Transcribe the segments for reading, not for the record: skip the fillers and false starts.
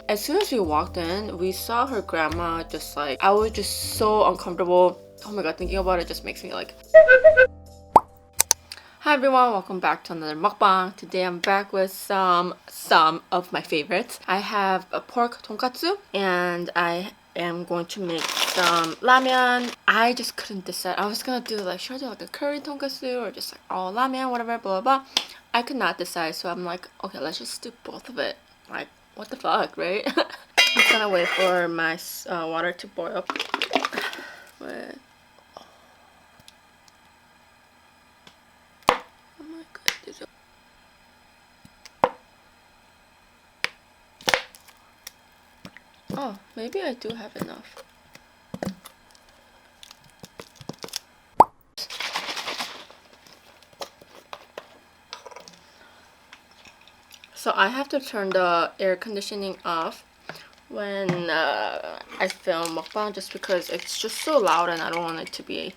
as soon as we walked in, we saw her grandma just like, I was just so uncomfortable. Oh my god, thinking about it just makes me like... Hi everyone, welcome back to another mukbang. Today I'm back with some of my favorites. I have a pork tonkatsu and I am going to make some ramyun. I just couldn't decide. I was gonna do like, should I do like a curry tonkatsu or just like all ramyun, whatever, blah blah blah. I could not decide, so I'm like, okay, let's just do both of it. Like, what the fuck, right? I'm just gonna wait for my water to boil. Wait. Oh my goodness. Oh, maybe I do have enough. So I have to turn the air conditioning off when I film mukbang just because it's just so loud and I don't want it to be...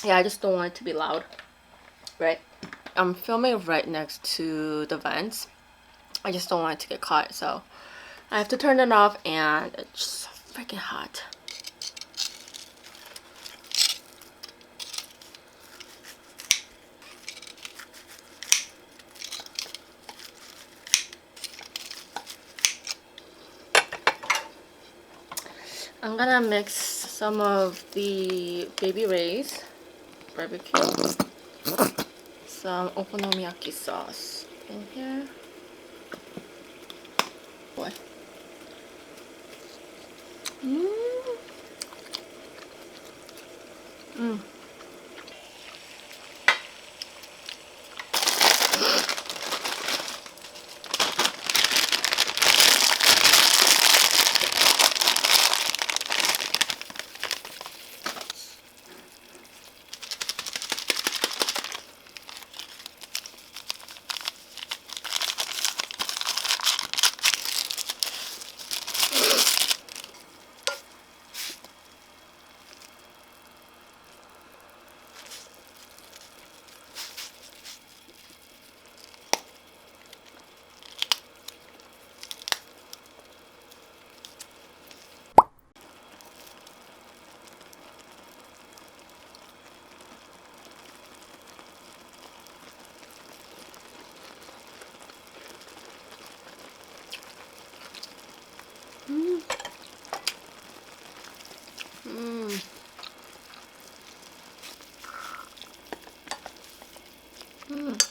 yeah, I just don't want it to be loud, right? I'm filming right next to the vents. I just don't want it to get caught, so I have to turn it off and it's just so freaking hot. I'm gonna mix some of the baby Ray's barbecue, some okonomiyaki sauce in here. Boy.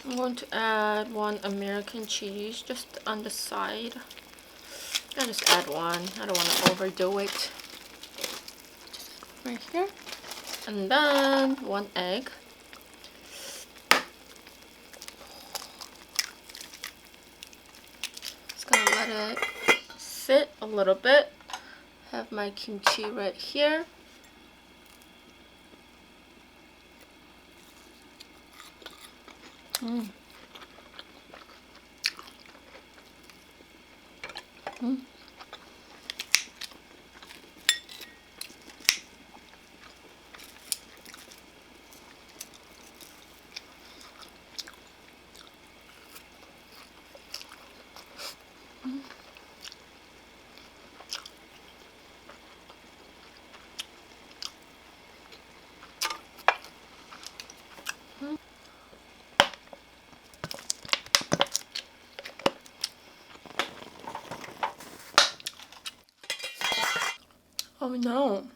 I'm going to add one American cheese just on the side. I'll just add one. I don't want to overdo it. Just right here. And then one egg. Just gonna let it sit a little bit. Have my kimchi right here. Oh no.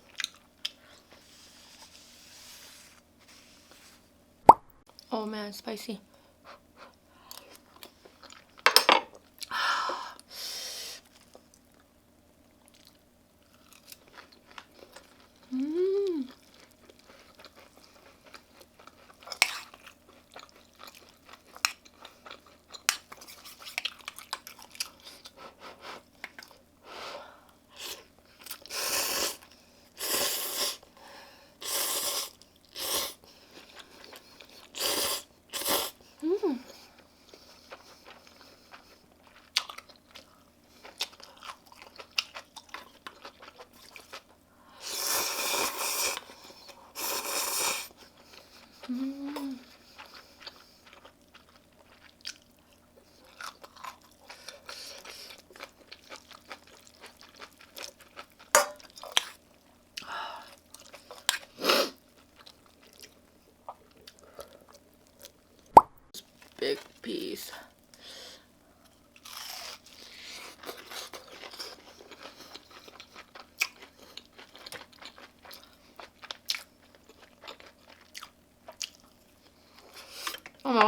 Oh man, spicy.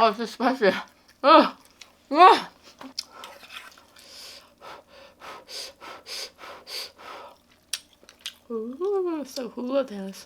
Oh, it's just spicy. Ugh. Ugh. Ooh, so hula dance.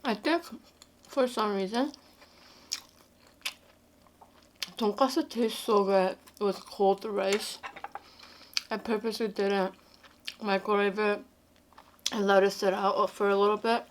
I think for some reason Tonkatsu tastes so good with cold rice. I purposely didn't microwave it and let it sit out for a little bit.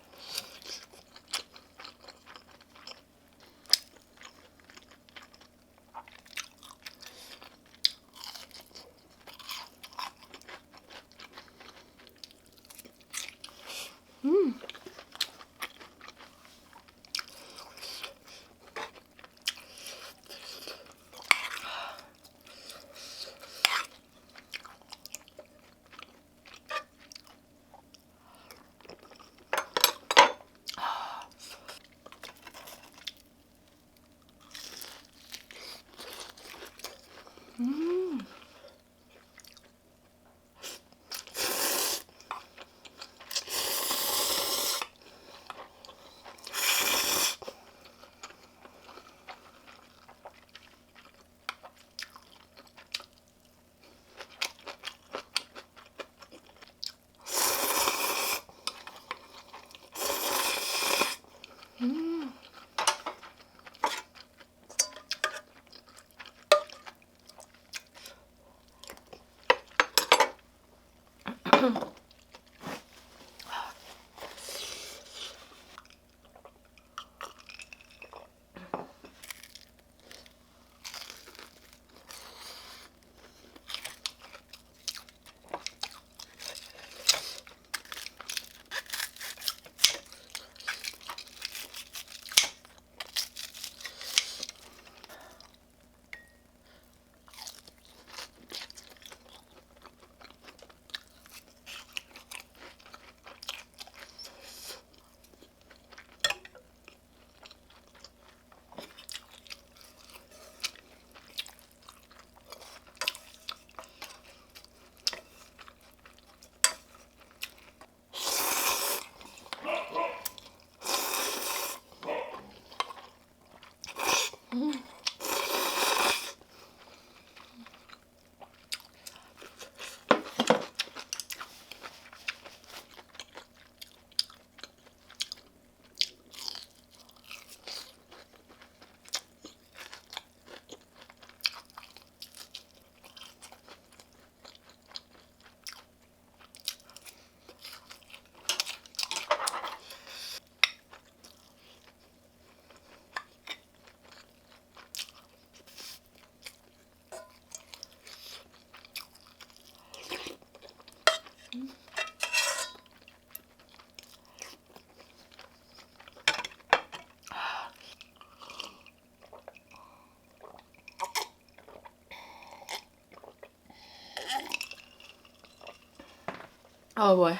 Oh boy.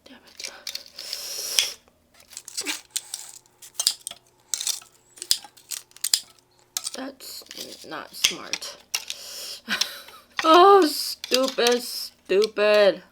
Damn it. That's not smart. Oh, stupid, stupid.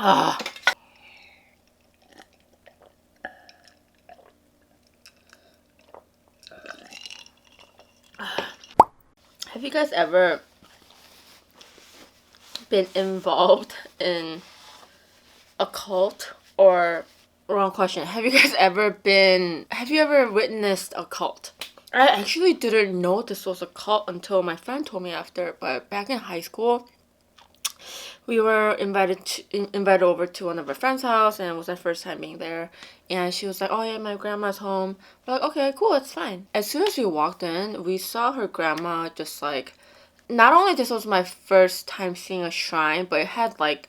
Ah. Have you guys ever been involved in a cult? Or wrong question. Have you ever witnessed a cult? I actually didn't know this was a cult until my friend told me after, but back in high school, we were invited over to one of our friend's house, and it was our first time being there. And she was like, "Oh yeah, my grandma's home." We're like, "Okay, cool, it's fine." As soon as we walked in, we saw her grandma just like. Not only this was my first time seeing a shrine, but it had like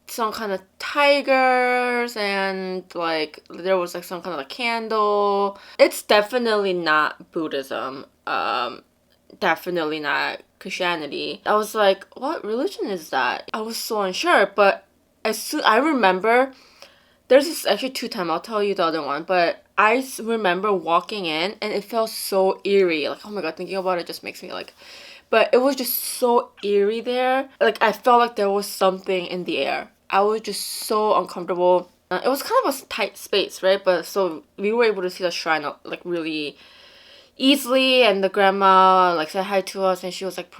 some kind of tigers and like there was like some kind of like candle. It's definitely not Buddhism. Definitely not Christianity. I was like, what religion is that? I was so unsure, but I remember there's actually two times. I'll tell you the other one, but I remember walking in and it felt so eerie. Like, oh my god, thinking about it just makes me like. But it was just so eerie there. Like, I felt like there was something in the air. I was just so uncomfortable. It was kind of a tight space, right? But so we were able to see the shrine like really easily, and the grandma like said hi to us, and she was like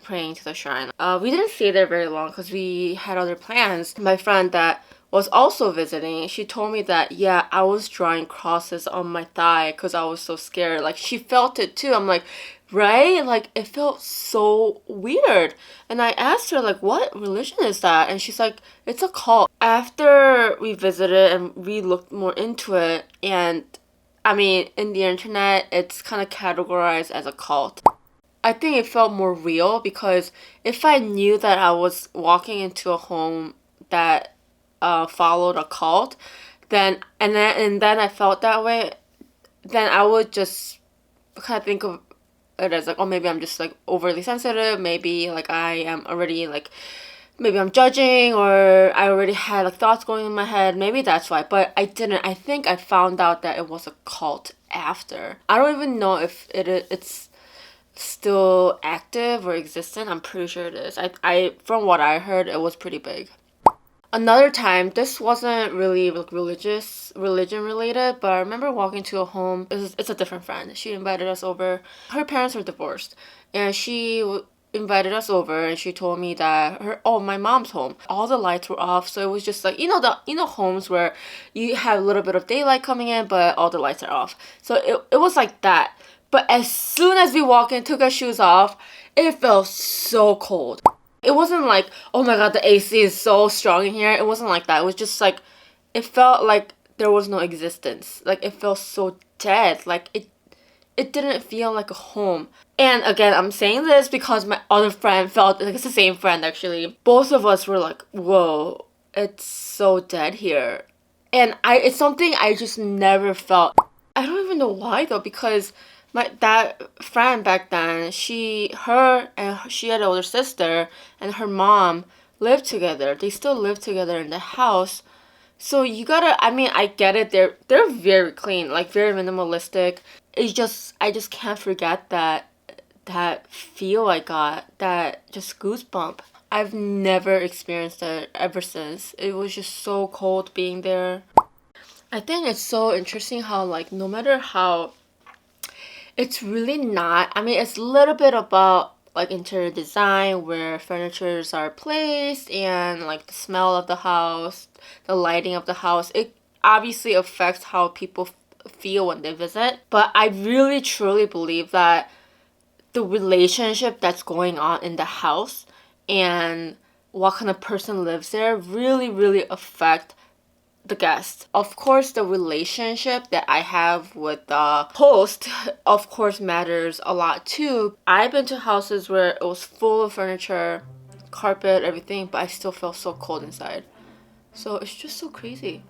praying to the shrine. We didn't stay there very long because we had other plans. My friend that was also visiting, she told me that yeah, I was drawing crosses on my thigh because I was so scared. Like, she felt it too. I'm like, right? Like, it felt so weird. And I asked her like, what religion is that? And she's like, it's a cult. After we visited and we looked more into it, and I mean, in the internet, it's kind of categorized as a cult. I think it felt more real because if I knew that I was walking into a home that followed a cult, then I felt that way, then I would just kind of think of it as like, oh, maybe I'm just like overly sensitive. Maybe like I am already like, maybe I'm judging, or I already had like thoughts going in my head. Maybe that's why. But I didn't. I think I found out that it was a cult after. I don't even know if it's still active or existent. I'm pretty sure it is. I from what I heard, it was pretty big. Another time, this wasn't really like religion related, but I remember walking to a home. It's a different friend. She invited us over. Her parents were divorced, and she invited us over, and she told me that my mom's home. All the lights were off, so it was just like, homes where you have a little bit of daylight coming in, but all the lights are off. So it was like that. But as soon as we walked in, took our shoes off, it felt so cold. It wasn't like, oh my god, the AC is so strong in here. It wasn't like that. It was just like, it felt like there was no existence. Like, it felt so dead. Like, it didn't feel like a home. And again, I'm saying this because my other friend felt, like, it's the same friend actually. Both of us were like, whoa, it's so dead here. And it's something I just never felt. I don't even know why though, because that friend back then, she had an older sister, and her mom lived together. They still live together in the house. So you gotta, I mean, I get it. They're very clean, like very minimalistic. I just can't forget that feel I got, that just goosebump. I've never experienced that ever since. It was just so cold being there. I think it's so interesting how, like, no matter how, it's really not. I mean, it's a little bit about like interior design, where furnitures are placed, and like the smell of the house, the lighting of the house. It obviously affects how people feel when they visit. But I really truly believe that the relationship that's going on in the house and what kind of person lives there really, really affect the guest. Of course, the relationship that I have with the host, of course, matters a lot too. I've been to houses where it was full of furniture, carpet, everything, but I still felt so cold inside. So it's just so crazy.